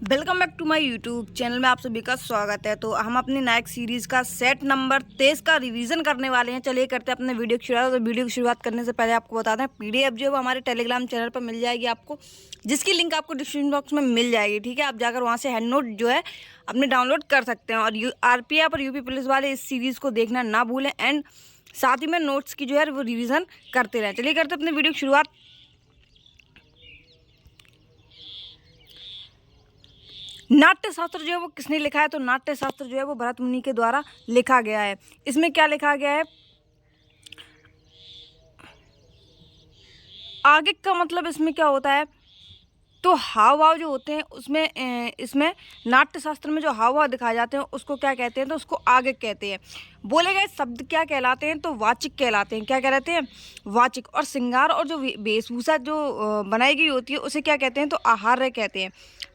Welcome back to my YouTube channel में आप सभी का स्वागत है। तो हम अपनी नायक सीरीज़ का सेट नंबर 23 का रिवीजन करने वाले हैं। चलिए करते हैं अपने वीडियो की शुरुआत। तो वीडियो की शुरुआत करने से पहले आपको बता दें पीडीएफ जो है वो हमारे टेलीग्राम चैनल पर मिल जाएगी आपको, जिसकी लिंक आपको डिस्क्रिप्शन बॉक्स में मिल जाएगी। ठीक है, आप जाकर वहाँ से हैंड नोट जो है अपने डाउनलोड कर सकते हैं। और आरपीएफ और यूपी पुलिस वाले इस सीरीज़ को देखना ना भूलें एंड साथ ही में नोट्स की जो है वो रिविज़न करते रहें। चलिए करते हैं अपने वीडियो की शुरुआत। नाट्य शास्त्र जो है वो किसने लिखा है? तो नाट्य शास्त्र जो है वो भरत मुनि के द्वारा लिखा गया है। इसमें क्या लिखा गया है? आगे का मतलब इसमें क्या होता है? तो हाव भाव जो होते हैं उसमें इसमें नाट्य शास्त्र में जो हाव भाव दिखाए जाते हैं उसको क्या कहते हैं? तो उसको आगे कहते हैं। बोले गए शब्द क्या कहलाते हैं? तो वाचिक कहलाते हैं। क्या कहलाते हैं? वाचिक। और श्रृंगार और जो वेशभूषा जो बनाई गई होती है उसे क्या कहते हैं? तो आहार्य कहते हैं।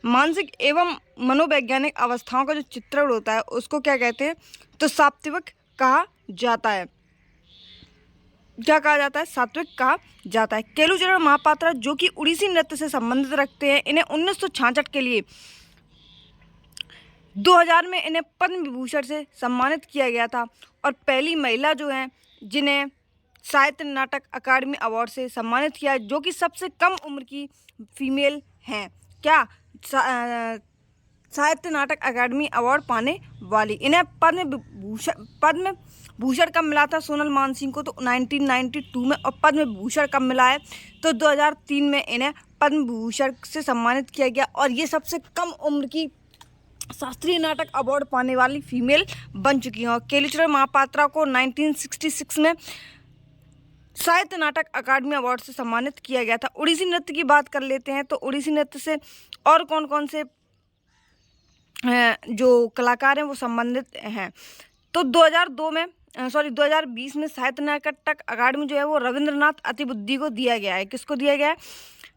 मानसिक एवं मनोवैज्ञानिक अवस्थाओं का जो चित्रण होता है उसको क्या कहते हैं? तो सात्विक कहा जाता है। क्या कहा जाता है? सात्विक कहा जाता है। केलुचरण महापात्रा जो कि उड़ीसी नृत्य से संबंधित रखते हैं, इन्हें 1966 के लिए 2000 में इन्हें पद्म विभूषण से सम्मानित किया गया था। और पहली महिला जो हैं जिन्हें साहित्य नाटक अकादमी अवार्ड से सम्मानित किया, जो कि सबसे कम उम्र की फीमेल हैं। क्या? साहित्य नाटक अकादमी अवार्ड पाने वाली। इन्हें पद्म भूषण कब मिला था सोनल मानसिंह को? तो 1992 में। और पद्म भूषण कब मिला है? तो 2003 में इन्हें पद्म भूषण से सम्मानित किया गया। और ये सबसे कम उम्र की शास्त्रीय नाटक अवार्ड पाने वाली फीमेल बन चुकी हैं। और केलुचरण महापात्रा को 1966 में साहित्य नाटक अकादमी अवार्ड से सम्मानित किया गया था। उड़ीसी नृत्य की बात कर लेते हैं। तो उड़ीसी नृत्य से और कौन कौन से जो कलाकार हैं वो संबंधित हैं? तो 2020 में साहित्य नाटक अकादमी जो है वो रविंद्रनाथ अतिबुद्धि को दिया गया है। किसको दिया गया है?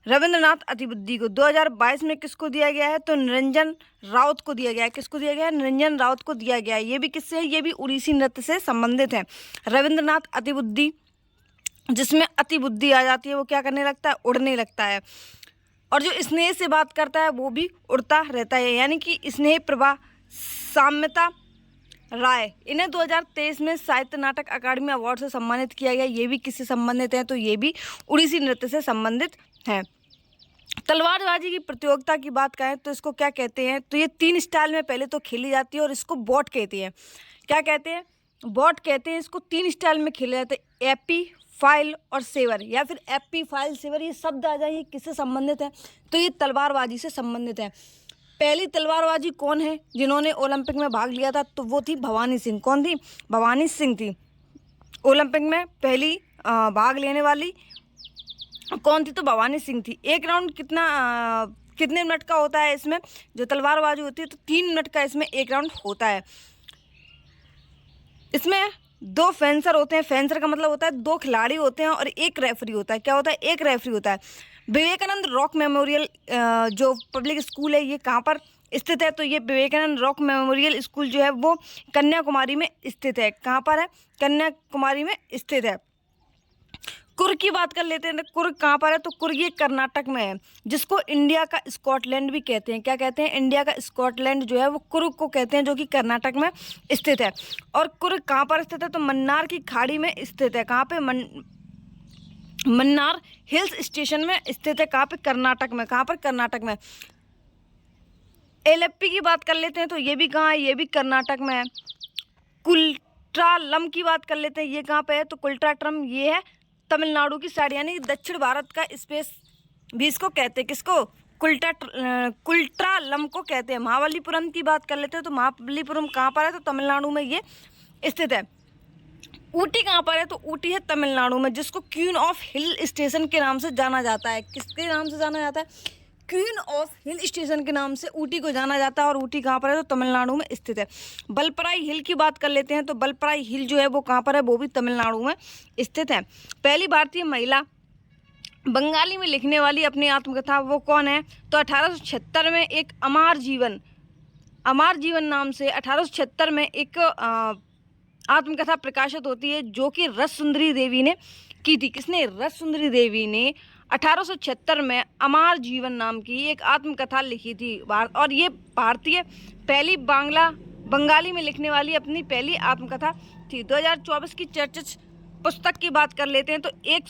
रविंद्रनाथ अतिबुद्धि को। 2022 में किसको दिया गया है? तो निरंजन राउत को दिया गया है। किसको दिया गया है? निरंजन राउत को दिया गया है। ये भी किससे है? ये भी उड़ीसी नृत्य से संबंधित है। रविंद्रनाथ अतिबुद्धि, जिसमें अतिबुद्धि आ जाती है, वो क्या करने लगता है? उड़ने लगता है। और जो स्नेह से बात करता है वो भी उड़ता रहता है, यानी कि स्नेह प्रभा साम्यता राय, इन्हें 2023 में साहित्य नाटक अकादमी अवार्ड से सम्मानित किया गया। ये भी किससे संबंधित हैं? तो ये भी उड़ीसी नृत्य से संबंधित हैं। तलवारबाजी की प्रतियोगिता की बात करें तो इसको क्या कहते हैं? तो ये 3 स्टाइल में पहले तो खेली जाती है और इसको बॉट कहते हैं। क्या कहते हैं? बॉट कहते हैं। इसको 3 स्टाइल में खेले जाते हैं, एपी, फाइल और सेवर, या फिर एपी, फाइल, सेवर। ये शब्द आ जाए, ये किससे संबंधित है? तो ये तलवारबाजी से संबंधित है। पहली तलवारबाजी कौन है जिन्होंने ओलंपिक में भाग लिया था? तो वो थी भवानी सिंह। कौन थी? भवानी सिंह थी। ओलंपिक में पहली भाग लेने वाली कौन थी? तो भवानी सिंह थी। एक राउंड कितने मिनट का होता है इसमें? जो तलवारबाजी होती है तो 3 मिनट का इसमें एक राउंड होता है। इसमें 2 फेंसर होते हैं। फेंसर का मतलब होता है 2 खिलाड़ी होते हैं और 1 रेफरी होता है। क्या होता है? 1 रेफरी होता है। विवेकानंद रॉक मेमोरियल जो पब्लिक स्कूल है ये कहाँ पर स्थित है? तो ये विवेकानंद रॉक मेमोरियल स्कूल जो है वो कन्याकुमारी में स्थित है। कहाँ पर है? कन्याकुमारी में स्थित है। कुर्ग की बात कर लेते हैं। कुर्ग कहाँ पर है? तो कुर्ग ये कर्नाटक में है, जिसको इंडिया का स्कॉटलैंड भी कहते हैं। क्या कहते हैं? इंडिया का स्कॉटलैंड जो है वो कुर्ग को कहते हैं, जो कि कर्नाटक में स्थित है। और कुर्ग कहाँ पर स्थित है? तो मन्नार की खाड़ी में स्थित है। कहाँ पे? मन्नार हिल्स स्टेशन में स्थित है। कहाँ पे? कर्नाटक में। कहाँ पर? कर्नाटक में। एलेप्पी की बात कर लेते हैं। तो ये भी कहाँ है? ये भी कर्नाटक में है। कुल्ट्रालम की बात कर लेते हैं। ये कहाँ पे है? तो कुल्ट्राटम ये है तमिलनाडु की साइड, यानी दक्षिण भारत का स्पेस भी इसको कहते हैं। किसको? कुल्ट्रालम को कहते हैं। महाबलीपुरम की बात कर लेते हैं। तो महाबलीपुरम कहाँ पर है? तो तमिलनाडु में ये स्थित है। ऊटी कहाँ पर है? तो ऊटी है तमिलनाडु में, जिसको क्वीन ऑफ हिल स्टेशन के नाम से जाना जाता है। किसके नाम से जाना जाता है? क्वीन ऑफ हिल स्टेशन के नाम से ऊटी को जाना जाता है। और ऊटी कहाँ पर है? तो तमिलनाडु में स्थित है। बलपराई हिल की बात कर लेते हैं। तो बलपराई हिल जो है वो कहाँ पर है? वो भी तमिलनाडु में स्थित है। पहली भारतीय महिला बंगाली में लिखने वाली अपनी आत्मकथा वो कौन है? तो 1876 में एक अमार जीवन नाम से 1876 में एक आत्मकथा प्रकाशित होती है, जो कि रस सुंदरी देवी ने की थी। किसने? रस सुंदरी देवी ने 1876 में अमर जीवन नाम की एक आत्मकथा लिखी थी और ये भारतीय पहली बंगाली में लिखने वाली अपनी पहली आत्मकथा थी। 2024 की चर्चित पुस्तक की बात कर लेते हैं तो एक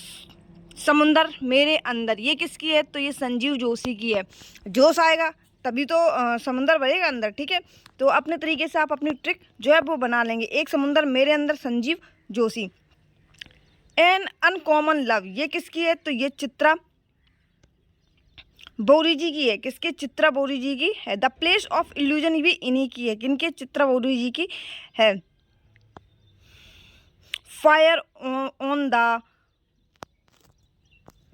समुंदर मेरे अंदर, ये किसकी है? तो ये संजीव जोशी की है। जोश आएगा तभी तो समुंदर भरेगा अंदर, ठीक है। तो अपने तरीके से आप अपनी ट्रिक जो है वो बना लेंगे। एक समुंदर मेरे अंदर, Sanjeev Joshi. An uncommon love, ये किसकी है? तो ये चित्रा बोरी जी की है। किसके? चित्रा बोरी जी की है। द प्लेस ऑफ इल्यूजन भी इन्हीं की है। किनके? चित्रा बोरी जी की है। फायर ऑन द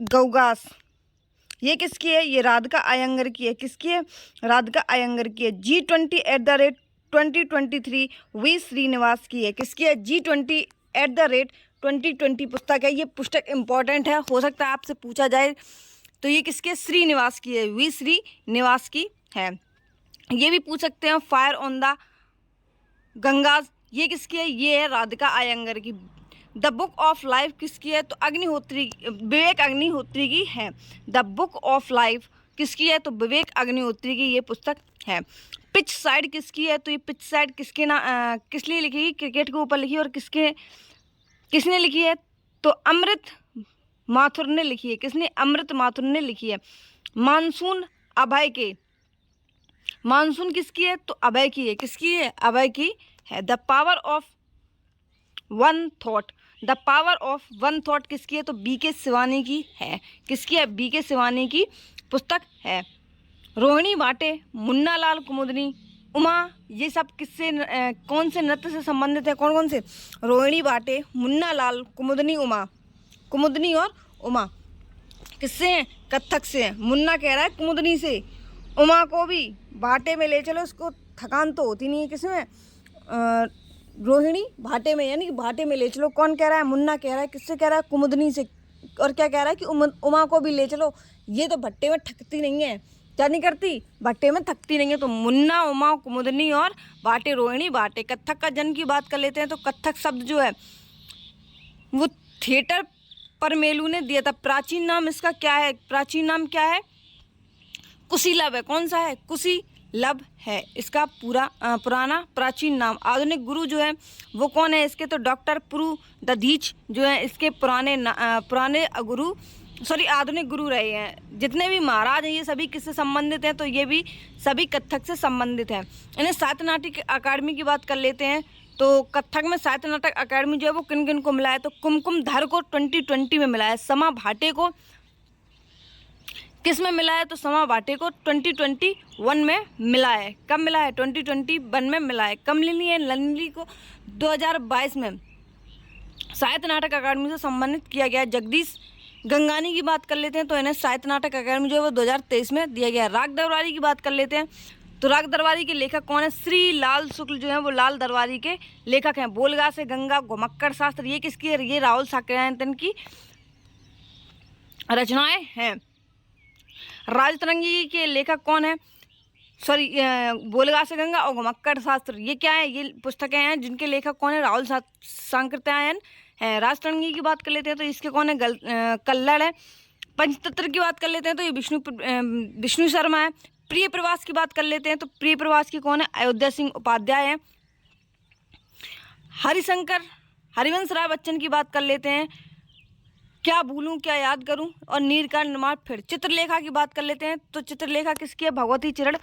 गौगास, ये किसकी है? ये राधिका अयंगर की है। किसकी है? राधिका अयंगर की है। G20@2023 वी श्रीनिवास की है। किसकी है? G20@2020 पुस्तक है। ये पुस्तक इंपॉर्टेंट है, हो सकता है आपसे पूछा जाए। तो ये किसके? श्रीनिवास की है, वी श्रीनिवास की है। ये भी पूछ सकते हैं फायर ऑन द गंगाज, ये किसकी है? ये है राधिका अयंगर की। द बुक ऑफ लाइफ किसकी है? तो अग्निहोत्री, विवेक अग्निहोत्री की है। द बुक ऑफ लाइफ किसकी है? तो विवेक अग्निहोत्री की ये पुस्तक है। पिच साइड किसकी है? तो ये पिच साइड किसके किस लिए लिखी? क्रिकेट के ऊपर लिखी। और किसने लिखी है? तो अमृत माथुर ने लिखी है। किसने? अमृत माथुर ने लिखी है। मानसून अभय के, मानसून किसकी है? तो अभय की है। किसकी है? अभय की है। The power of one thought, the power of one thought किसकी है? तो बीके शिवानी की है। किसकी है? बीके शिवानी की पुस्तक है। रोहिणी भाटे, मुन्ना लाल कुमुदनी, उमा, ये सब किससे कौन से नृत्य से संबंधित है? कौन कौन से? रोहिणी भाटे, मुन्ना लाल, कुमुदनी, उमा। कुमुदनी और उमा किससे हैं? कथक से हैं। मुन्ना कह रहा है कुमुदनी से, उमा को भी भाटे में ले चलो, उसको थकान तो होती नहीं है। किसमें? रोहिणी भाटे में, यानी कि भाटे में ले चलो। कौन कह रहा है? मुन्ना कह रहा है। किससे कह रहा है? कुमुदनी से। और क्या कह रहा है कि उमा को भी ले चलो, ये तो भट्टे में थकती नहीं है। क्या नहीं करती? भट्टे में थकती नहीं है। तो मुन्ना, उमा, कुमुदनी और भाटे, रोहिणी भाटे। कथक का जन्म की बात कर लेते हैं तो कथक शब्द जो है वो थिएटर परमेलू ने दिया था। प्राचीन नाम इसका क्या है? प्राचीन नाम क्या है? कुशीलभ है। कौन सा है? कुशीलभ है इसका पुराना प्राचीन नाम। आधुनिक गुरु जो है वो कौन है इसके? तो डॉक्टर पुरु दधीच जो है इसके पुराने गुरु, सॉरी आधुनिक गुरु रहे हैं। जितने भी महाराज हैं ये सभी किससे संबंधित हैं? तो ये भी सभी कथक से संबंधित हैं। इन्हें साहित्य नाटक अकादमी की बात कर लेते हैं तो कथक में साहित्य नाटक अकादमी जो है वो किन किन को मिला है? तो कुमकुम धर को 2020 में मिला है। समा भाटे को किस में मिला है? तो समा भाटे को 2021 में मिला है। कब मिला है? 2021 में मिला है। कमलिनी एंड ललिनी को 2022 में साहित्य नाटक अकादमी से सम्मानित किया गया। जगदीश गंगानी की बात कर लेते हैं तो इन्हें साहित्य नाटक अकादमी जो है वो 2023 में दिया गया। राग दरबारी की बात कर लेते हैं तो राग दरबारी के लेखक कौन है? श्री लाल शुक्ल जो है वो लाल दरबारी के लेखक हैं। बोलगा से गंगा, घुमक्कड़ शास्त्र, ये किसकी है? ये राहुल साकरायतन की रचनाएं हैं। राजतरंगी के लेखक कौन है? सॉरी, बोलगा से गंगा और घुमक्कड़ शास्त्र, ये क्या है? ये पुस्तकें हैं जिनके लेखक कौन है? राहुल सांकृत्यायन है। राजतरंगी की बात कर लेते हैं तो इसके कौन है? कल्लड़ है। पंचतंत्र की बात कर लेते हैं तो ये विष्णु शर्मा है। प्रिय प्रवास की बात कर लेते हैं तो प्रिय प्रवास की कौन है? अयोध्या सिंह उपाध्याय है। हरिवंश राय बच्चन की बात कर लेते हैं, क्या भूलूं क्या याद करूं और नीर का निर्माण। फिर चित्रलेखा की बात कर लेते हैं तो चित्रलेखा किसकी है? भगवती चरण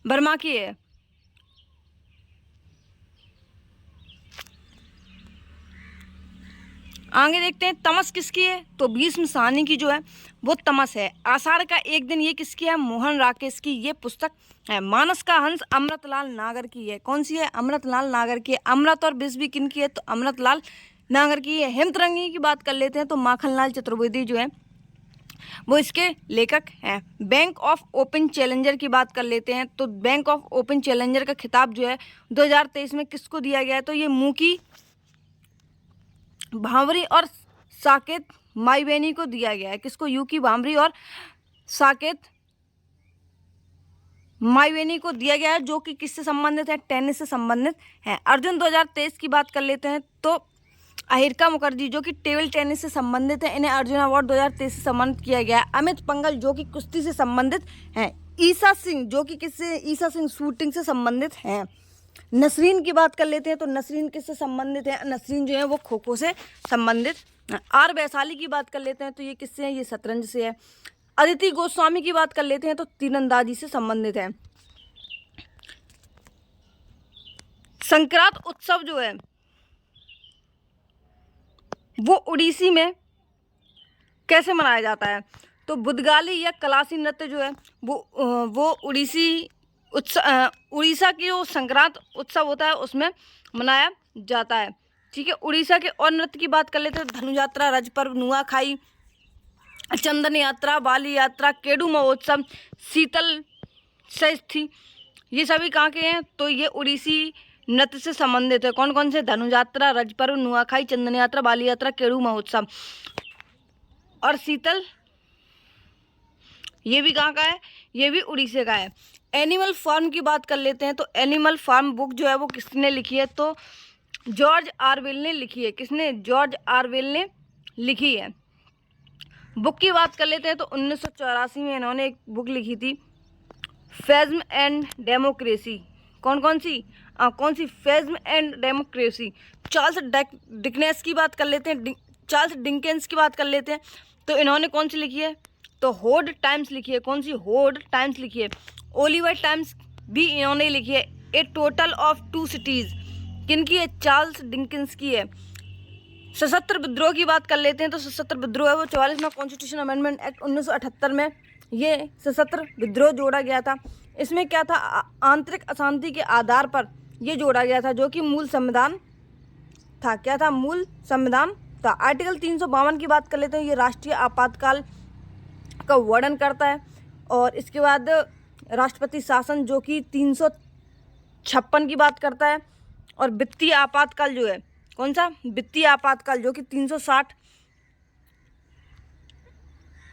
वर्मा की है। आगे देखते हैं तमस किसकी है? तो भीष्म साहनी की जो है वो तमस है। आषाढ़ का एक दिन, ये किसकी है? मोहन राकेश की ये पुस्तक है। मानस का हंस अमृतलाल नागर की है। कौन सी है? अमृतलाल नागर की है। अमृत और विष भी किन की है? तो अमृतलाल नागर की है। हेमतरंगी की बात कर लेते हैं तो माखनलाल चतुर्वेदी जो है वो इसके लेखक हैं। बैंक ऑफ ओपन चैलेंजर की बात कर लेते हैं तो बैंक ऑफ ओपन चैलेंजर का खिताब जो है 2023 में किसको दिया गया है? तो ये मुकी भांवरी और साकेत माईबेनी को दिया गया है। किसको? यूकी भांवरी और साकेत माईबेनी को दिया गया है, जो कि किससे संबंधित है? टेनिस से संबंधित है। अर्जुन 2023 की बात कर लेते हैं तो अहिरका मुखर्जी जो कि टेबल टेनिस से संबंधित है, इन्हें अर्जुन अवार्ड 2023 से सम्मानित किया गया है। अमित पंघल जो कि कुश्ती से संबंधित हैं। ईसा सिंह जो कि किससे, ईसा सिंह शूटिंग से संबंधित हैं। नसरीन की बात कर लेते हैं तो नसरीन किससे संबंधित है, नसरीन जो है वो खो खो से संबंधित हैं। आर वैशाली की बात कर लेते हैं तो ये किससे है, ये शतरंज से है। अदिति गोस्वामी की बात कर लेते हैं तो तीरंदाजी से संबंधित है। संक्रांत उत्सव जो है वो उड़ीसी में कैसे मनाया जाता है, तो बुदगाली या कलासी नृत्य जो है वो उड़ीसा की जो संक्रांत उत्सव होता है उसमें मनाया जाता है। ठीक है, उड़ीसा के और नृत्य की बात कर लेते हैं। धनु यात्रा, रज पर्व, नुआखाई, चंदन यात्रा, बाली यात्रा, केडू महोत्सव, शीतल षष्ठी, ये सभी कहाँ के हैं, तो ये उड़ीसी नृत्य से संबंधित है। कौन कौन से, धनु यात्रा, रज पर्व, नुआखाई, चंदन यात्रा, बाली यात्रा, केडू महोत्सव और शीतल, ये भी कहाँ का है, ये भी उड़ीसा का है। एनिमल फार्म की बात कर लेते हैं तो एनिमल फार्म बुक जो है वो किसने लिखी है, तो जॉर्ज ऑरवेल ने लिखी है। किसने, जॉर्ज ऑरवेल ने लिखी है। बुक की बात कर लेते हैं तो 1984 में इन्होंने एक बुक लिखी थी, फेज्म एंड डेमोक्रेसी। कौन सी, फेज्म एंड डेमोक्रेसी। चार्ल्स डिकेंस की बात कर लेते हैं, चार्ल्स डिकेंस की बात कर लेते हैं तो इन्होंने कौन सी लिखी है, तो होड टाइम्स लिखी है। कौन सी, होड टाइम्स लिखी है। ओलिवर टाइम्स भी इन्होंने लिखी है। ए टोटल ऑफ 2 सिटीज़, किनकी है, चार्ल्स डिकेंस की है। सशस्त्र विद्रोह की बात कर लेते हैं तो सशस्त्र विद्रोह है वो 44वां कॉन्स्टिट्यूशन अमेंडमेंट एक्ट 1978 में ये सशस्त्र विद्रोह जोड़ा गया था। इसमें क्या था, आंतरिक अशांति के आधार पर ये जोड़ा गया था, जो कि मूल संविधान था। क्या था, मूल संविधान था। आर्टिकल 352 की बात कर लेते हैं, ये राष्ट्रीय आपातकाल का वर्णन करता है। और इसके बाद राष्ट्रपति शासन जो कि 356 की बात करता है। और वित्तीय आपातकाल जो है, कौन सा, वित्तीय आपातकाल जो कि 360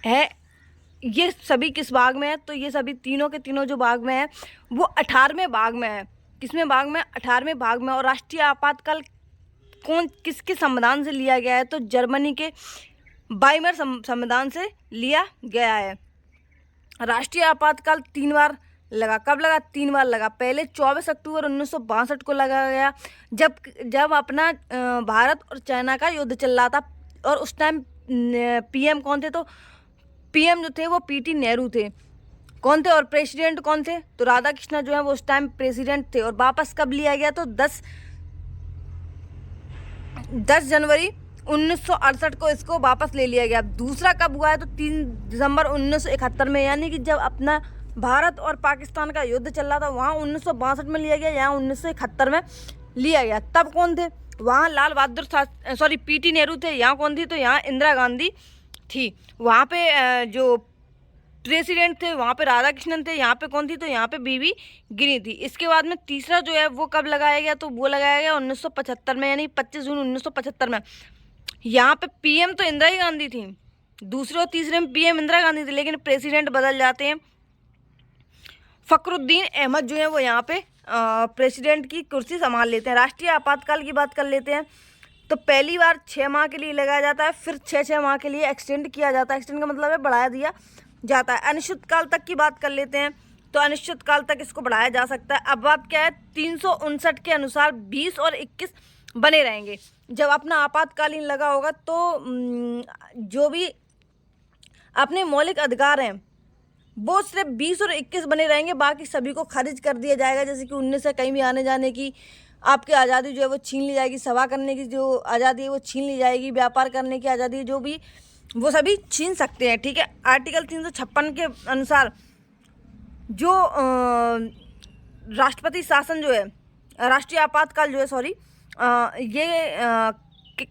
है। ये सभी किस भाग में है, तो ये सभी तीनों के तीनों जो भाग में है वो 18वें भाग में है। किसमें भाग में, 18वें भाग में। और राष्ट्रीय आपातकाल किसके संविधान से लिया गया है, तो जर्मनी के वाइमर संविधान से लिया गया है। राष्ट्रीय आपातकाल 3 बार लगा। कब लगा, 3 बार लगा। पहले 24 अक्टूबर 1962 को लगा गया, जब अपना भारत और चाइना का युद्ध चल रहा था। और उस टाइम पीएम कौन थे, तो पीएम जो थे वो पीटी नेहरू थे। कौन थे, और प्रेसिडेंट कौन थे, तो राधा कृष्णा जो है वो उस टाइम प्रेसिडेंट थे। और वापस कब लिया गया, तो 10 जनवरी 1968 को इसको वापस ले लिया गया। दूसरा कब हुआ है, तो 3 दिसंबर 1971 में, यानी कि जब अपना भारत और पाकिस्तान का युद्ध चल रहा था वहाँ 1962 में लिया गया, यहाँ 1971 में लिया गया। तब कौन थे, वहाँ लाल बहादुर पीटी नेहरू थे। यहाँ कौन थी, तो यहाँ इंदिरा गांधी थी। वहाँ पे जो प्रेसिडेंट थे वहाँ पे राधा कृष्णन थे। यहाँ पे कौन थी, तो यहाँ पे बीबी गिरी थी। इसके बाद में तीसरा जो है वो कब लगाया गया, तो वो लगाया गया 1975 में, यानी 25 जून 1975 में। यहाँ पे पीएम तो इंदिरा ही गांधी थी, दूसरे और तीसरे में पीएम इंदिरा गांधी थी, लेकिन प्रेसिडेंट बदल जाते हैं। फखरुद्दीन अहमद जो है वो यहाँ पे प्रेसिडेंट की कुर्सी संभाल लेते हैं। राष्ट्रीय आपातकाल की बात कर लेते हैं तो पहली बार 6 माह के लिए लगाया जाता है, फिर 6 माह के लिए एक्सटेंड किया जाता है। एक्सटेंड का मतलब है बढ़ाया दिया जाता है। अनिश्चितकाल तक की बात कर लेते हैं तो अनिश्चितकाल तक इसको बढ़ाया जा सकता है। अब बात क्या है, 359 के अनुसार 20 और 21 बने रहेंगे। जब अपना आपातकालीन लगा होगा तो जो भी अपने मौलिक अधिकार हैं वो सिर्फ 20 और 21 बने रहेंगे, बाकी सभी को खारिज कर दिया जाएगा। जैसे कि 19 से कहीं भी आने जाने की आपकी आज़ादी जो है वो छीन ली जाएगी, सभा करने की जो आज़ादी है वो छीन ली जाएगी, व्यापार करने की आज़ादी जो भी वो सभी छीन सकते हैं। ठीक है, आर्टिकल 356 के अनुसार जो राष्ट्रपति शासन जो है, राष्ट्रीय आपातकाल जो है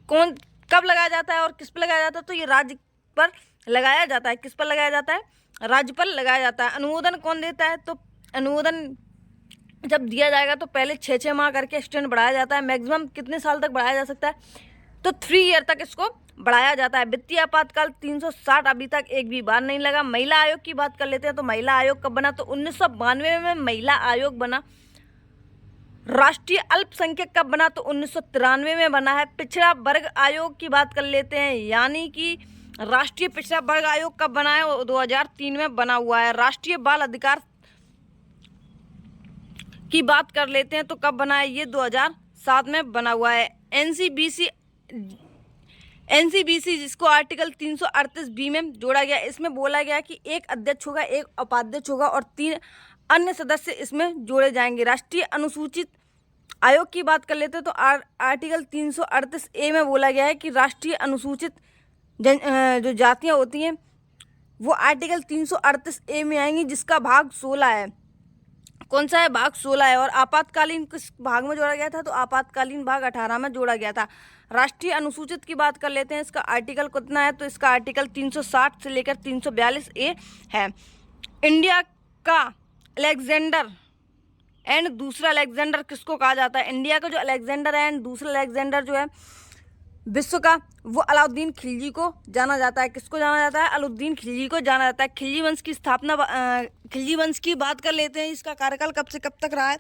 कौन कब लगाया जाता है और किस पर लगाया जाता है, तो ये राज्य पर लगाया जाता है। किस पर लगाया जाता है, राज्य पर लगाया जाता है। अनुमोदन कौन देता है, तो अनुमोदन जब दिया जाएगा तो पहले 6 माह करके एक्सटेंड बढ़ाया जाता है। मैक्सिमम कितने साल तक बढ़ाया जा सकता है, तो 3 ईयर तक इसको बढ़ाया जाता है। वित्तीय आपातकाल 360 अभी तक एक भी बार नहीं लगा। महिला आयोग की बात कर लेते हैं तो महिला आयोग कब बना, तो 1992 में महिला आयोग बना। राष्ट्रीय अल्पसंख्यक कब बना? तो 1993 में बना है। पिछड़ा वर्ग आयोग की बात कर लेते हैं, यानी कि राष्ट्रीय पिछड़ा वर्ग आयोग कब बना है? वो 2003 में बना हुआ है। राष्ट्रीय बाल अधिकार की बात कर लेते हैं तो कब बना है? ये 2007 में बना हुआ है। एनसीबीसी जिसको आर्टिकल 338 बी में जोड़ा गया, इसमें बोला गया कि एक अध्यक्ष होगा, एक उपाध्यक्ष होगा और 3 अन्य सदस्य इसमें जोड़े जाएंगे। राष्ट्रीय अनुसूचित आयोग की बात कर लेते हैं तो आर्टिकल 338 ए में बोला गया है कि राष्ट्रीय अनुसूचित जो जातियां होती हैं वो आर्टिकल 338 ए में आएंगी, जिसका भाग 16 है। कौन सा है? भाग 16 है। और आपातकालीन किस भाग में जोड़ा गया था? तो आपातकालीन भाग 18 में जोड़ा गया था। राष्ट्रीय अनुसूचित की बात कर लेते हैं, इसका आर्टिकल कितना है? तो इसका आर्टिकल 360 से लेकर 342 ए है। इंडिया का अलेक्जेंडर एंड दूसरा अलेक्जेंडर किसको कहा जाता है? इंडिया का जो अलेक्जेंडर है एंड दूसरा अलेक्जेंडर जो है विश्व का, वो अलाउद्दीन खिलजी को जाना जाता है। किसको जाना जाता है? अलाउद्दीन खिलजी को जाना जाता है। खिलजी वंश की स्थापना, खिलजी वंश की बात कर लेते हैं, इसका कार्यकाल कब से कब तक रहा है?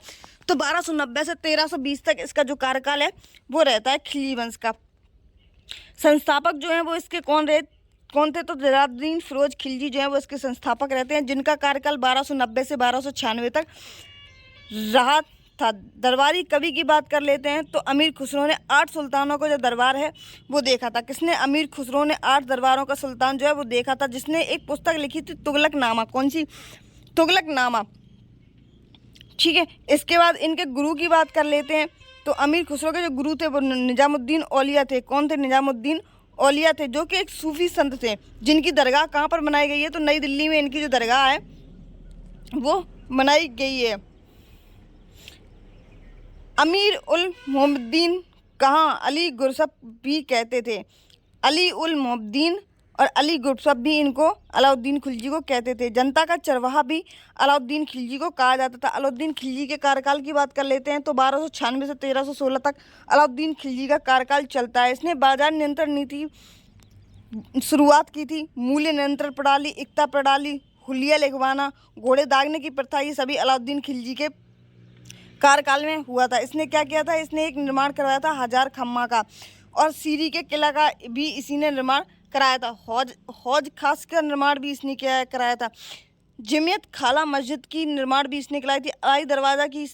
तो 1290 से 1320 तक इसका जो कार्यकाल है वो रहता है खिलजी वंश का। संस्थापक जो है वो इसके कौन थे? तो जलालुद्दीन फिरोज खिलजी जो है वो इसके संस्थापक रहते हैं, जिनका कार्यकाल 1290 से 1296 तक रहा था। दरबारी कवि की बात कर लेते हैं तो अमीर खुसरो ने 8 सुल्तानों का जो दरबार है वो देखा था। किसने? अमीर खुसरो ने 8 दरबारों का सुल्तान जो है वो देखा था, जिसने एक पुस्तक लिखी थी तुगलकनामा। कौन सी? तुगलकनामा। ठीक है। इसके बाद इनके गुरु की बात कर लेते हैं तो अमीर खुसरो के जो गुरु थे वो निजामुद्दीन औलिया थे। कौन थे? निजामुद्दीन औलिया थे, जो कि एक सूफी संत थे, जिनकी दरगाह कहाँ पर बनाई गई है? तो नई दिल्ली में इनकी जो दरगाह है वो बनाई गई है। अमीर उल मोहम्मदीन कहाँ अली गुरसब भी कहते थे? अली उल मोहम्मदीन और अली गुरसब भी इनको अलाउद्दीन खिलजी को कहते थे। जनता का चरवाहा भी अलाउद्दीन खिलजी को कहा जाता था। अलाउद्दीन खिलजी के कार्यकाल की बात कर लेते हैं तो 1296 से 1316 तक अलाउद्दीन खिलजी का कार्यकाल चलता है। इसने बाजार नियंत्रण नीति शुरुआत की थी। मूल्य नियंत्रण प्रणाली, एकता प्रणाली, हुलिया लिखवाना, घोड़े दागने की प्रथा, ये सभी अलाउद्दीन खिलजी के कार्यकाल में हुआ था। इसने क्या किया था? इसने एक निर्माण करवाया था हजार खम्मा का, और सीरी के किला का भी इसी ने निर्माण कराया था। हौज खास का निर्माण भी इसने कराया था। जमियत खाला मस्जिद की निर्माण भी इसने कराई थी। अलाई दरवाज़ा की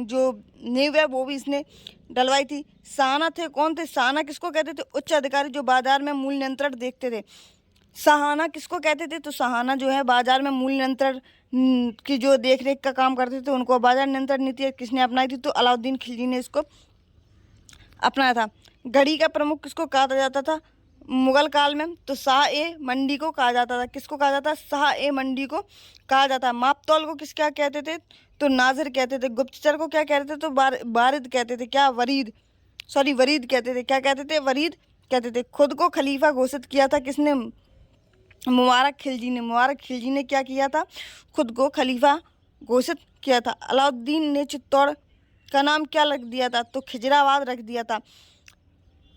जो नींव है वो भी इसने डलवाई थी। सहाना थे। कौन थे? सहाना किसको कहते थे? उच्च अधिकारी जो बाजार में मूल्य नियंत्रण देखते थे। सहाना किसको कहते थे? तो सहाना जो है बाजार में मूल्य नियंत्रण की जो देख रेख का काम करते थे, उनको बाजार नियंत्रण नीति किसने अपनाई थी? तो अलाउद्दीन खिलजी ने इसको अपनाया था। घड़ी का प्रमुख किसको कहा जाता था मुगल काल में? तो शाह ए मंडी को कहा जाता था। किसको कहा जाता? शाह ए मंडी को कहा जाता। मापतौल को किस क्या कहते थे? तो नाजिर कहते थे। गुप्तचर को क्या कहते थे? तो वारिद कहते थे। क्या? वरीद कहते थे। क्या कहते थे? वरीद कहते थे। खुद को खलीफा घोषित किया था किसने? मुबारक खिलजी ने। मुबारक खिलजी ने क्या किया था? खुद को खलीफा घोषित किया था। अलाउद्दीन ने चित्तौड़ का नाम क्या रख दिया था? तो खिजराबाद रख दिया था।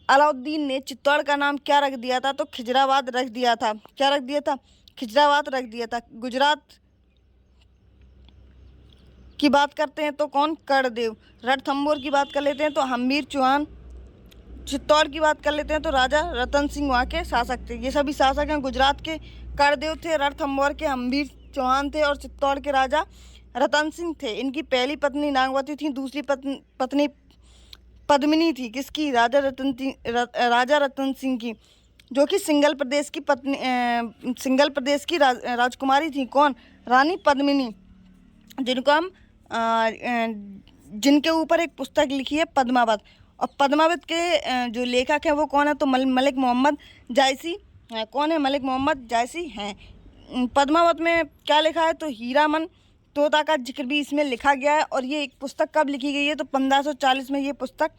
अलाउद्दीन ने चित्तौड़ का नाम क्या रख दिया था? तो खिजराबाद रख दिया था। क्या रख दिया था? खिजराबाद रख दिया था। गुजरात की बात करते हैं तो कौन? करदेव। रणथंभौर की बात कर लेते हैं तो हम्बीर चौहान। चित्तौड़ की बात कर लेते हैं तो राजा रतन सिंह वहाँ के शासक थे। ये सभी शासक हैं। गुजरात के करदेव थे, रणथंभौर के हम्बीर चौहान थे और चित्तौड़ के राजा रतन सिंह थे। इनकी पहली पत्नी नागवती थी, दूसरी पत्नी पद्मिनी थी। किसकी? राजा रतन सिंह की, जो कि सिंघल प्रदेश की राजकुमारी थी। कौन? रानी पद्मिनी, जिनको हम जिनके ऊपर एक पुस्तक लिखी है पद्मावत। और पद्मावत के जो लेखक हैं वो कौन है? तो मलिक मोहम्मद जायसी हैं। कौन है? मलिक मोहम्मद जायसी हैं। पद्मावत में क्या लिखा है? तो हीरामन तोता का जिक्र भी इसमें लिखा गया है। और ये एक पुस्तक कब लिखी गई है? तो 1540 में ये पुस्तक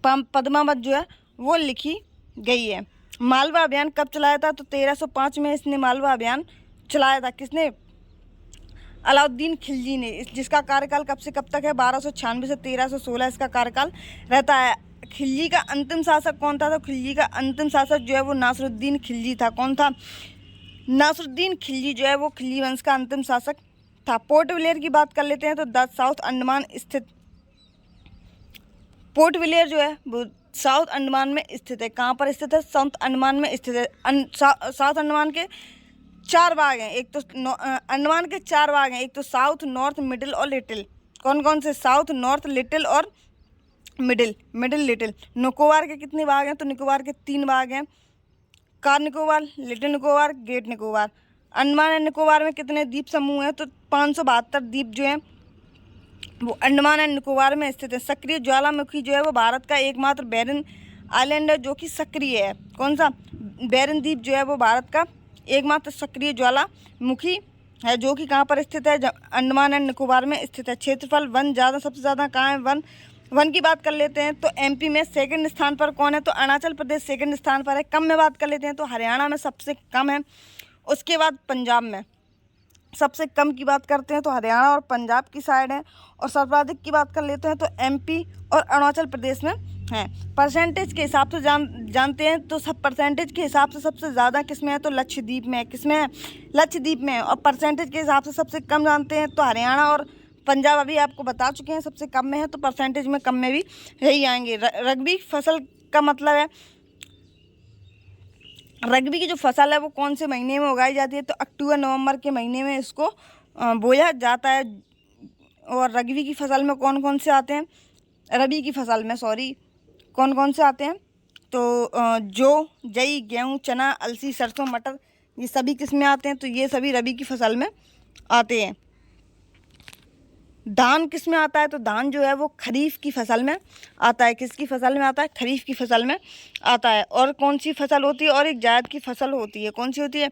पद्मावत जो है वो लिखी गई है। मालवा अभियान कब चलाया था? तो 1305 में इसने मालवा अभियान चलाया था। किसने? अलाउद्दीन खिलजी ने। जिसका कार्यकाल कब से कब तक है? 1296 से 1316 इसका कार्यकाल रहता है। खिलजी का अंतिम शासक कौन था? तो खिलजी का अंतिम शासक जो है वो नासिरुद्दीन खिलजी था। कौन था? नासिरुद्दीन खिलजी जो है वो खिलजी वंश का अंतिम शासक था। पोर्ट ब्लेयर की बात कर लेते हैं तो साउथ अंडमान स्थित पोर्ट ब्लेयर जो है वो साउथ अंडमान में स्थित है। कहाँ पर स्थित है? साउथ अंडमान में स्थित है। साउथ अंडमान के 4 भाग हैं। एक तो अंडमान के 4 भाग हैं, एक तो साउथ, नॉर्थ, मिडिल और लिटिल। कौन कौन से? साउथ, नॉर्थ, लिटिल और मिडिल। लिटिल। निकोबार के कितने भाग हैं? तो निकोबार के 3 भाग हैं, car Nicobar, little Nicobar, great Nicobar. Andaman and Nicobar में कितने द्वीप समूह हैं? तो 572 द्वीप जो हैं वो अंडमान एंड निकोबार में स्थित है। सक्रिय ज्वालामुखी जो है वो भारत का एकमात्र बैरन आइलैंड है जो कि सक्रिय है। कौन सा? बैरन द्वीप जो है वो भारत का एकमात्र सक्रिय ज्वालामुखी है जो कि कहाँ पर स्थित है? अंडमान एंड निकोबार में स्थित है। क्षेत्रफल, वन ज़्यादा, सबसे ज़्यादा कहाँ है? वन की बात कर लेते हैं तो एमपी में सेकंड स्थान पर कौन है? तो अरुणाचल प्रदेश सेकंड स्थान पर है। कम में बात कर लेते हैं तो हरियाणा में सबसे कम है, उसके बाद पंजाब में। सबसे कम की बात करते हैं तो हरियाणा और पंजाब की साइड है, और सर्वाधिक की बात कर लेते हैं तो एमपी और अरुणाचल प्रदेश में है। परसेंटेज के हिसाब से जानते हैं तो सब परसेंटेज के हिसाब से सबसे ज़्यादा किस में है? तो लक्षद्वीप में है। किस में है? लक्षद्वीप में है। और परसेंटेज के हिसाब से सबसे कम जानते हैं तो हरियाणा और पंजाब, अभी आपको बता चुके हैं सबसे कम में है, तो परसेंटेज में कम में भी यही आएंगे। रग्बी फसल का मतलब है, रग्बी की जो फसल है वो कौन से महीने में उगाई जाती है? तो अक्टूबर नवंबर के महीने में इसको बोया जाता है। और रग्बी की फसल में कौन कौन से आते हैं? रबी की फसल में कौन कौन से आते हैं? तो जौ, जई, गेहूँ, चना, अलसी, सरसों, मटर, ये सभी किस में आते हैं? तो ये सभी रबी की फसल में आते हैं। धान किस में आता है? तो धान जो है वो खरीफ की फसल में आता है। किसकी फसल में आता है? खरीफ की फसल में आता है। और कौन सी फसल होती है? और एक जायद की फसल होती है। कौन सी होती है?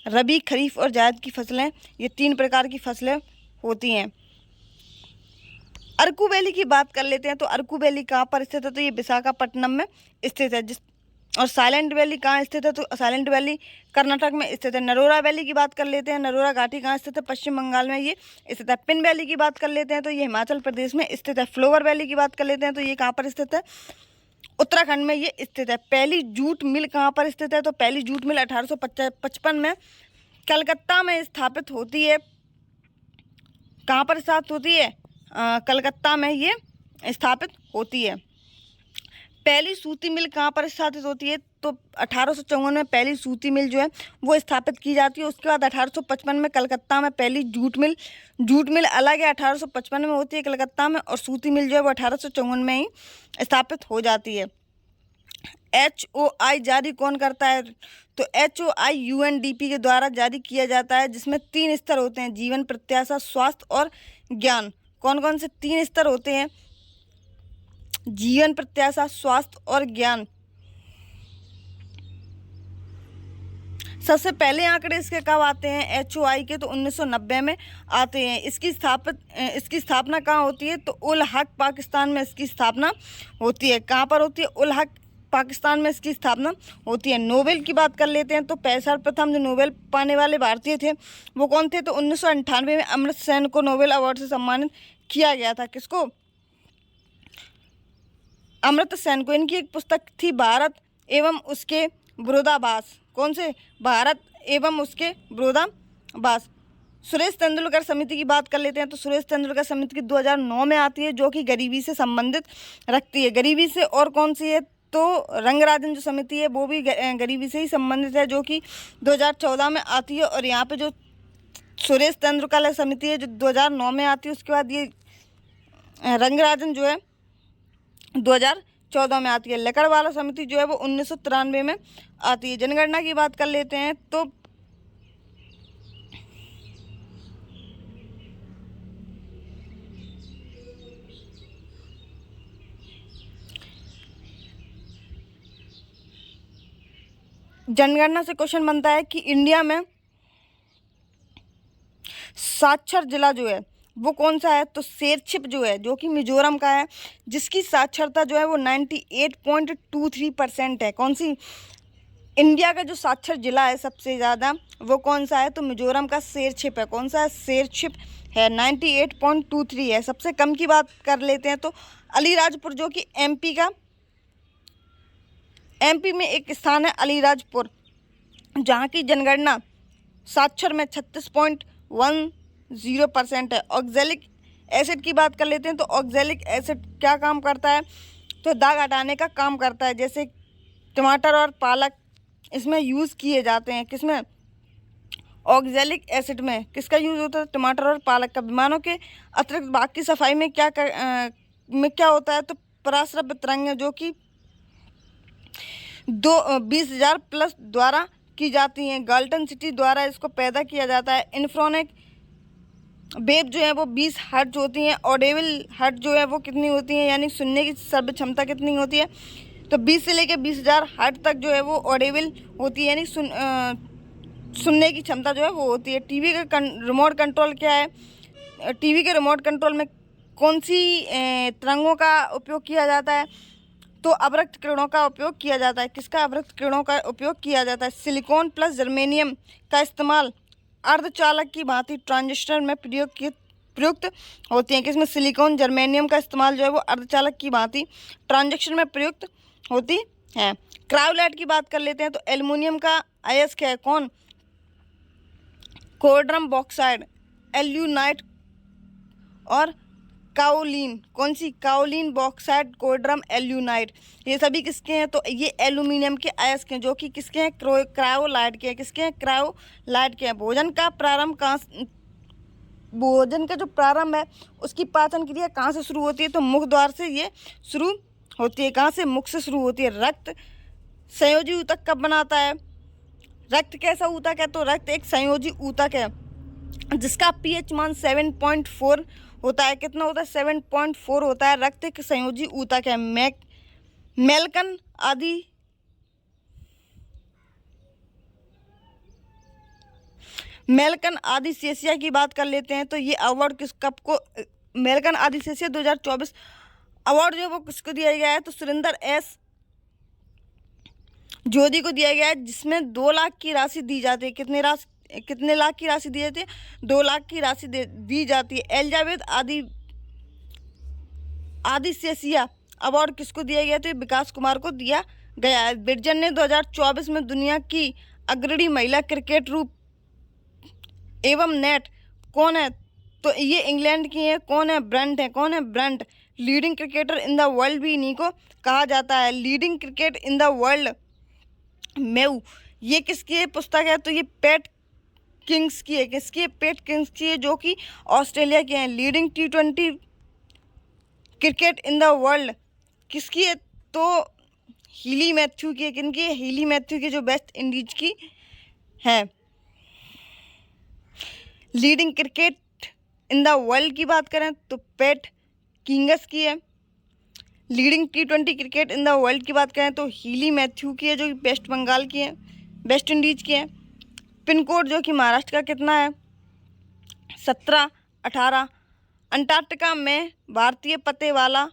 रबी, खरीफ और जायद की फसलें, ये 3 प्रकार की फसलें होती हैं। अरकू वैली की बात कर लेते हैं तो अरकू वैली कहाँ पर स्थित है? तो ये विशाखापट्टनम में स्थित है। और साइलेंट वैली कहाँ स्थित है? तो साइलेंट वैली कर्नाटक में स्थित है। नरोरा वैली की बात कर लेते हैं, नरोरा घाटी कहाँ स्थित है? पश्चिम बंगाल में ये स्थित है। पिन वैली की बात कर लेते हैं तो ये हिमाचल प्रदेश में स्थित है। फ्लोवर वैली की बात कर लेते हैं तो ये कहाँ पर स्थित है? उत्तराखंड में ये स्थित है। पहली जूट मिल कहाँ पर स्थित है? तो पहली जूट मिल 1855 में कलकत्ता में स्थापित होती है। कहाँ पर स्थापित होती है? कलकत्ता में ये स्थापित होती है। पहली सूती मिल कहाँ पर स्थापित होती है? तो 1854 में पहली सूती मिल जो है वो स्थापित की जाती है। उसके बाद 1855 में कलकत्ता में पहली जूट मिल अलग है, 1855 में होती है कलकत्ता में, और सूती मिल जो है वो 1854 में ही स्थापित हो जाती है। HOI जारी कौन करता है? तो HOI UNDP के द्वारा जारी किया जाता है, जिसमें 3 स्तर होते हैं: जीवन, प्रत्याशा, स्वास्थ्य और ज्ञान। कौन कौन से 3 स्तर होते हैं? जीवन, प्रत्याशा, स्वास्थ्य और ज्ञान। सबसे पहले आंकड़े इसके कब आते हैं? HOI के तो 1990 में आते हैं। इसकी स्थापना कहाँ होती है? तो उल हक पाकिस्तान में इसकी स्थापना होती है। कहाँ पर होती है? उल हक पाकिस्तान में इसकी स्थापना होती है। नोबेल की बात कर लेते हैं तो सर्वप्रथम जो नोबेल पाने वाले भारतीय थे वो कौन थे? तो 1998 में अमर्त्य सेन को नोबेल अवार्ड से सम्मानित किया गया था। किसको? अमर्त्य सेन को। इनकी एक पुस्तक थी भारत एवं उसके विरोधाभास। कौन से? भारत एवं उसके विरोधाभास। सुरेश तेंदुलकर समिति की बात कर लेते हैं तो सुरेश तेंदुलकर समिति की 2009 में आती है, जो कि गरीबी से संबंधित रखती है। गरीबी से और कौन सी है? तो रंगराजन जो समिति है वो भी गरीबी से ही संबंधित है, जो कि 2014 में आती है। और यहाँ पे जो सुरेश तेंदुलकर समिति है जो 2009 में आती है, उसके बाद ये रंगराजन जो है 2014 में आती है। लकड़वाला समिति जो है वो 1993 में आती है। जनगणना की बात कर लेते हैं तो जनगणना से क्वेश्चन बनता है कि इंडिया में साक्षर जिला जो है वो कौन सा है? तो शेरछिप जो है, जो कि मिजोरम का है, जिसकी साक्षरता जो है वो 98.23% है। कौन सी? इंडिया का जो साक्षर जिला है सबसे ज़्यादा वो कौन सा है? तो मिजोरम का शेरछिप है। कौन सा है? शेरछिप है, 98.23 है। सबसे कम की बात कर लेते हैं तो अलीराजपुर, जो कि एमपी में एक स्थान है अलीराजपुर, जहाँ की जनगणना साक्षर में 36.10% है। ऑक्जेलिक एसिड की बात कर लेते हैं तो ऑक्जेलिक एसिड क्या काम करता है? तो दाग हटाने का काम करता है। जैसे टमाटर और पालक इसमें यूज़ किए जाते हैं, किसमें, ऑक्जेलिक एसिड में। किसका यूज़ होता है, टमाटर और पालक का। विमानों के अतिरिक्त बाग की सफाई में क्या होता है, तो पराश्रव्य तरंगें जो कि 20,000 प्लस द्वारा की जाती हैं। गाल्टन सिटी द्वारा इसको पैदा किया जाता है। इन्फ्रारेड वेव जो है वो 20 हर्ट्ज होती हैं। ऑडिबल हर्ट्ज जो है वो कितनी होती हैं, यानी सुनने की सर्व क्षमता कितनी होती है, तो 20 से लेकर 20,000 हर्ट्ज तक जो है वो ऑडिबल होती है, यानी सुनने की क्षमता जो है वो होती है। टीवी का रिमोट कंट्रोल क्या है, टीवी के रिमोट कंट्रोल में कौन सी तरंगों का उपयोग किया जाता है, तो अवरक्त किरणों का उपयोग किया जाता है। किसका, अवरक्त किरणों का उपयोग किया जाता है। सिलिकॉन प्लस जर्मेनियम का इस्तेमाल अर्धचालक की भांति ट्रांजिस्टर में प्रयुक्त होती हैं। किसमें, सिलिकॉन जर्मेनियम का इस्तेमाल जो है वो अर्धचालक की भांति ट्रांजिस्टर में प्रयुक्त होती है। क्रायोलाइट की बात कर लेते हैं, तो एल्युमिनियम का अयस्क है कौन, कोर्डरम बॉक्साइड, एल्यूनाइट और काओलिन। कौन सी, काओलिन, बॉक्साइड, कोर्डरम, एल्यूनाइट, ये सभी किसके हैं, तो ये एल्यूमिनियम के अयस्क हैं, जो कि किसके हैं, क्रायोलाइट के हैं। किसके हैं, क्रायोलाइट के हैं। भोजन का जो प्रारंभ है उसकी पाचन क्रिया कहाँ से शुरू होती है, तो मुख द्वार से ये शुरू होती है। कहाँ से, मुख से शुरू होती है। रक्त संयोजी ऊतक कब बनाता है, रक्त कैसा ऊतक है, तो रक्त एक संयोजी ऊतक है जिसका पीएच मान 7.4 होता है। कितना होता है, 7.4 होता है। रक्त एक संयोजी ऊतक है। मेलकन आदिसेशिया की बात कर लेते हैं, तो ये अवार्ड मेलकन आदिसेशिया 2024 अवार्ड जो वो किसको दिया गया है, तो सुरेंद्र एस जोधी को दिया गया है, जिसमें 2 लाख की राशि दी जाती है। कितने लाख की राशि दी जाती है, 2 लाख की राशि दी जाती है। एलिजाबेथ आदिसेशिया अवार्ड किसको दिया गया, तो ये विकास कुमार को दिया गया है। बिरजन ने 2024 में दुनिया की अग्रणी महिला क्रिकेट रूप एवं नेट कौन है, तो ये इंग्लैंड की है। कौन है, ब्रंट है। कौन है, Brunt. Leading cricketer in the world भी इन्हीं को कहा जाता है। Leading cricket in the world मेव, ये किसकी पुस्तक है, तो ये पैट किंग्स की है। किसकी है, पैट किंग्स की है, जो कि ऑस्ट्रेलिया के हैं। Leading T20 cricket in the world किसकी है, तो हीली मैथ्यू की है। किनकी है, हीली मैथ्यू की, जो वेस्ट इंडीज की है। Leading cricket in the world की बात करें तो पैट किंग्स की है। Leading T20 cricket in the world की बात करें तो हीली मैथ्यू की है, जो कि वेस्ट बंगाल की है, वेस्ट इंडीज की है। पिन कोड जो कि महाराष्ट्र का कितना है, 1718। अंटार्कटिका में भारतीय पते वाला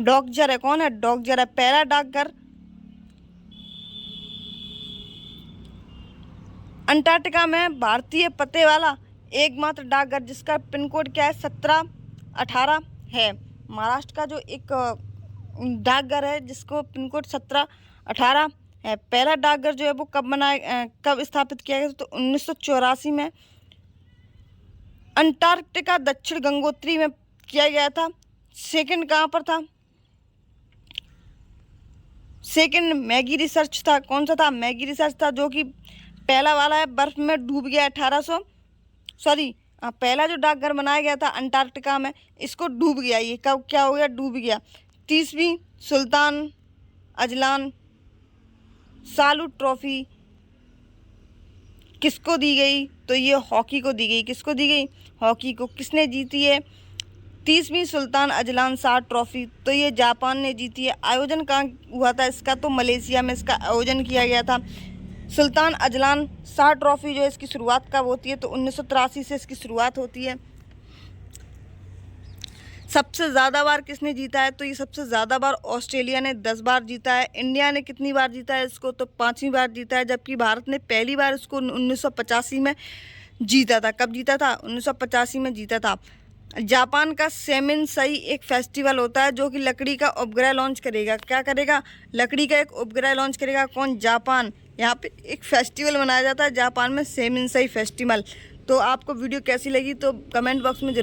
डॉकजर है। कौन है, डॉकजर है। पहला डाकघर अंटार्कटिका में भारतीय पते वाला एकमात्र डाकघर जिसका पिन कोड क्या है, 1718 है। महाराष्ट्र का जो एक डाकघर है जिसको पिन कोड 1718 है। पहला डाकघर जो है वो कब स्थापित किया गया, तो 1984 में अंटार्कटिका दक्षिण गंगोत्री में किया गया था। सेकंड कहाँ पर था, सेकंड मैगी रिसर्च था। कौन सा था, मैगी रिसर्च था, जो कि पहला वाला है बर्फ में डूब गया पहला जो डाकघर बनाया गया था अंटार्कटिका में, इसको डूब गया। ये कब क्या हो गया, डूब गया। 30वीं सुल्तान अजलान सालू ट्रॉफी किसको दी गई, तो ये हॉकी को दी गई। किसको दी गई, हॉकी को। किसने जीती है 30वीं सुल्तान अजलान शाह ट्रॉफी, तो ये जापान ने जीती है। आयोजन कहाँ हुआ था इसका, तो मलेशिया में इसका आयोजन किया गया था। सुल्तान अजलान शाह ट्रॉफी जो है इसकी शुरुआत कब होती है, तो 1983 से इसकी शुरुआत होती है। सबसे ज़्यादा बार किसने जीता है, तो ये सबसे ज़्यादा बार ऑस्ट्रेलिया ने 10 बार जीता है। इंडिया ने कितनी बार जीता है इसको, तो 5वीं बार जीता है, जबकि भारत ने पहली बार इसको 1985 में जीता था। कब जीता था, 1985 में जीता था। जापान का सेमिनसई एक फेस्टिवल होता है जो कि लकड़ी का उपग्रह लॉन्च करेगा। क्या करेगा, लकड़ी का एक उपग्रह लॉन्च करेगा। कौन, जापान। यहाँ पे एक फेस्टिवल मनाया जाता है जापान में, सेमिनसई फेस्टिवल। तो आपको वीडियो कैसी लगी तो कमेंट बॉक्स में